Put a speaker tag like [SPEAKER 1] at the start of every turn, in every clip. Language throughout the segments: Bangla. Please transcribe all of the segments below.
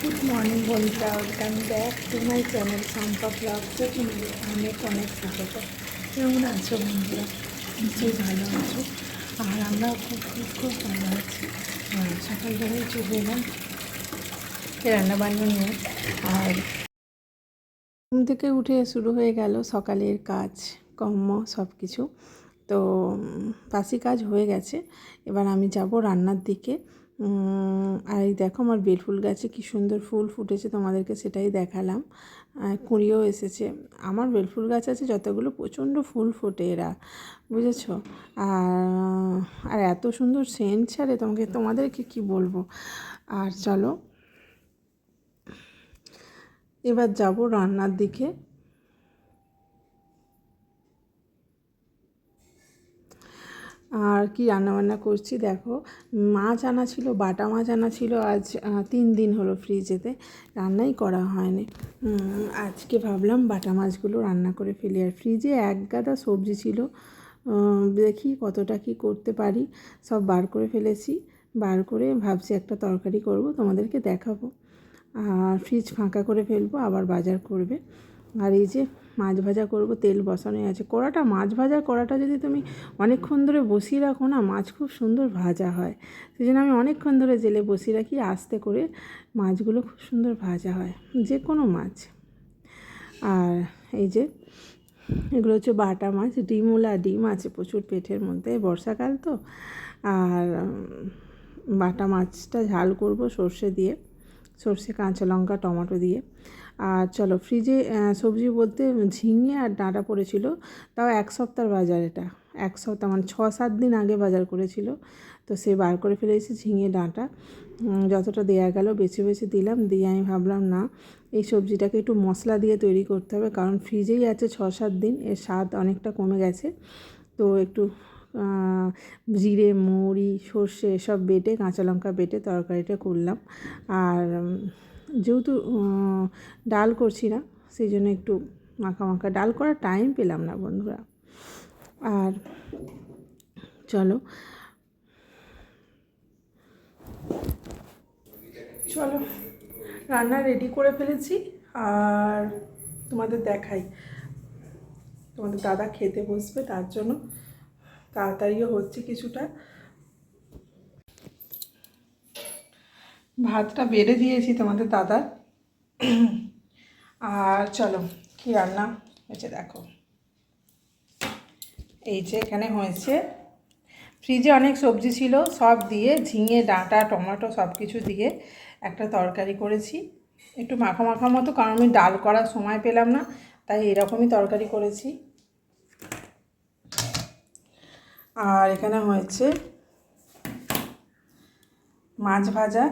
[SPEAKER 1] গুড মর্নিং বন্ধুরা, welcome back to my channel Shampa ব্লগসে তোমাদের অনেক অনেক স্বাগত। কেমন আছো বন্ধুরা? নিশ্চয়ই ভালো আছো। আর আমরা খুব খুব খুব ভালো আছি। সকালবেলায় চলে এলাম রান্নাবান্না নিয়ে। আর ঘুম থেকে উঠে শুরু হয়ে গেল সকালের কাজ কর্ম সব কিছু। তো বাসি কাজ হয়ে গেছে, এবার আমি যাব রান্নার দিকে। আর এই দেখো আমার বেলফুল গাছে কী সুন্দর ফুল ফুটেছে, তোমাদেরকে সেটাই দেখালাম। কুঁড়িও এসেছে। আমার বেলফুল গাছ আছে যতগুলো, প্রচণ্ড ফুল ফোটে এরা, বুঝেছো? আর এত সুন্দর সেন্ট ছাড়ে, তোমাদেরকে কি বলবো। আর চলো এবার যাব রান্নার দিকে। আর কি রান্নাবান্না করছি দেখো। মাছ আনা ছিল, বাটা মাছ আনা ছিল, আজ 3 দিন হলো ফ্রিজেতে, রান্নাই করা হয়নি। আজকে ভাবলাম বাটা মাছগুলো রান্না করে ফেলি। আর ফ্রিজে এক গাদা সবজি ছিল, দেখি কতটা কি করতে পারি। সব বার করে ফেলেছি, বার করে ভাবছি একটা তরকারি করব, তোমাদেরকে দেখাবো। আর ফ্রিজ ফাঁকা করে ফেলবো, আবার বাজার করবে। আর এই যে মাছ ভাজা করব, তেল বসানোই আছে। কড়াটা, মাছ ভাজার কড়াটা যদি তুমি অনেকক্ষণ ধরে বসিয়ে রাখো না, মাছ খুব সুন্দর ভাজা হয়। সেই জন্য আমি অনেকক্ষণ ধরে জেলে বসিয়ে রাখি, আস্তে করে মাছগুলো খুব সুন্দর ভাজা হয়, যে কোনো মাছ। আর এই যে এগুলো হচ্ছে বাটা মাছ, ডিমওয়ালা ডিম আছে প্রচুর পেটের মধ্যে, বর্ষাকাল তো। আর বাটা মাছটা ঝাল করব সর্ষে দিয়ে, সর্ষে, কাঁচা লঙ্কা, টমেটো দিয়ে। আর চলো, ফ্রিজে সবজি বলতে ঝিঙে আর ডাঁটা পড়েছিল, তাও 1 সপ্তাহ বাজার। এটা 1 সপ্তাহ মানে 6-7 দিন আগে বাজার করেছিল। তো সে বার করে ফেলেছি ঝিঙে ডাঁটা, যতটা দেয়া গেল বেছে বেছে দিলাম। দিয়ে আমি ভাবলাম না, এই সবজিটাকে একটু মশলা দিয়ে তৈরি করতে হবে, কারণ ফ্রিজেই আছে 6-7 দিন, এর স্বাদ অনেকটা কমে গেছে। তো একটু জিরে, মৌরি, সর্ষে এসব বেটে, কাঁচা লঙ্কা বেটে তরকারিটা করলাম। আর যেহেতু ডাল করছি না, সেই জন্য একটু মাখা মাখা, ডাল করার টাইম পেলাম না বন্ধুরা। আর চলো চলো রান্না রেডি করে ফেলেছি। আর তোমাদের দেখাই, তোমাদের দাদা খেতে বসবে, তার জন্য তাড়াতাড়িও হচ্ছে কিছুটা। ভাতটা বেড়ে দিয়েছি তোমাদের দাদার। আর চলো কি রান্না হয়েছে দেখো। এই যে এখানে হয়েছে, ফ্রিজে অনেক সবজি ছিল, সব দিয়ে ঝিঙে ডাঁটা টমেটো সব কিছু দিয়ে একটা তরকারি করেছি, একটু মাখা মাখা মতো, কারণ আমি ডাল করার সময় পেলাম না, তাই এরকমই তরকারি করেছি। আর এখানে হয়েছে মাছ ভাজা,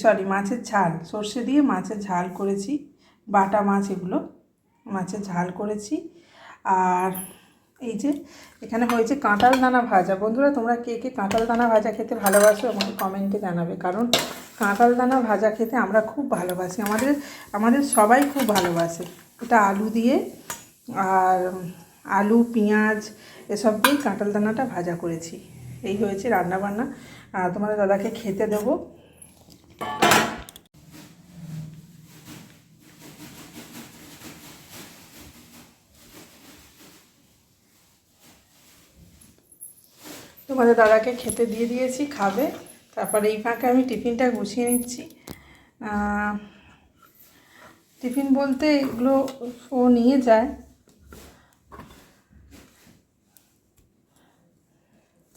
[SPEAKER 1] সরি মাছের ঝাল, সর্ষে দিয়ে মাছের ঝাল করেছি, বাটা মাছ এগুলো, মাছের ঝাল করেছি। আর এই যে এখানে হয়েছে কাঁঠাল দানা ভাজা। বন্ধুরা, তোমরা কে কে কাঁঠাল দানা ভাজা খেতে ভালোবাসো আমাকে কমেন্টে জানাবে, কারণ কাঁঠাল দানা ভাজা খেতে আমরা খুব ভালোবাসি, আমাদের সবাই খুব ভালোবাসে। এটা আলু দিয়ে, আর আলু পেঁয়াজ এসব দিয়ে কাঁঠাল দানাটা ভাজা করেছি। এই হয়েছে রান্নাবান্না। তোমাদের দাদাকে খেতে দেবো। তোমাদের দাদাকে খেতে দিয়ে দিয়েছি, খাবে। তারপরে এই ফাঁকে আমি টিফিনটা গুছিয়ে নিচ্ছি। টিফিন বলতে এগুলো ও নিয়ে যায়,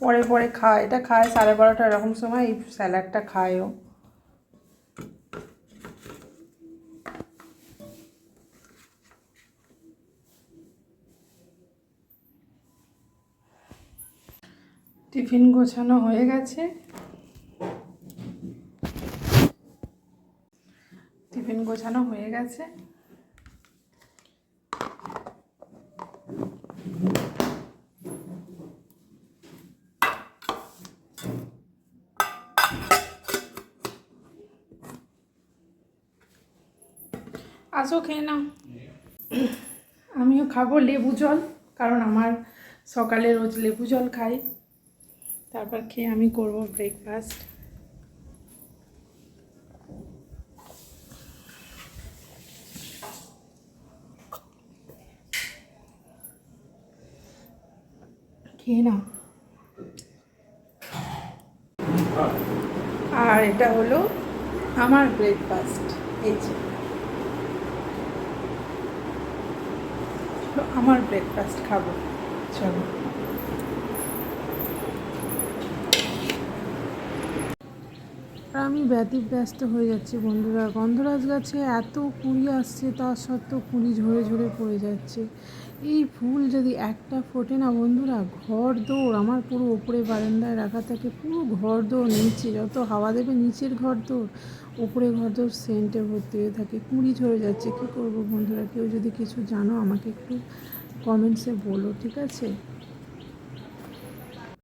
[SPEAKER 1] পরে পরে খায়, এটা খায় 12:30 এরকম সময়, এই স্যালাডটা খায় ও। টিফিন গোছানো হয়ে গেছে, টিফিন গোছানো হয়ে গেছে। আসো খেয়ে নাও। আমিও খাবো লেবু জল, কারণ আমার সকালে রোজ লেবু জল খাই, তারপর খেয়ে আমি করব ব্রেকফাস্ট। খেয়ে নাও। আর এটা হলো আমার ব্রেকফাস্ট। এই যে আমার ব্রেকফাস্ট খাবো, চলো। আর আমি ব্যতিব্যস্ত হয়ে যাচ্ছি বন্ধুরা। গন্ধরাজ গাছে এত কুঁড়ি আসছে, তা সত্ত্বেও কুঁড়ি ঝরে ঝরে পড়ে যাচ্ছে। এই ফুল যদি একটা ফোটে না বন্ধুরা, ঘর দৌড় আমার পুরো ওপরে বারান্দায় রাখা থাকে, পুরো ঘর দৌড় নিচে যত হাওয়া দেবে নিচের ঘর দৌড়, ওপরে ঘর দৌড় সেন্টে ভর্তি হয়ে থাকে। কুঁড়ি ঝরে যাচ্ছে, কী করবো বন্ধুরা? কেউ যদি কিছু জানো আমাকে একটু কমেন্টসে বলো, ঠিক আছে?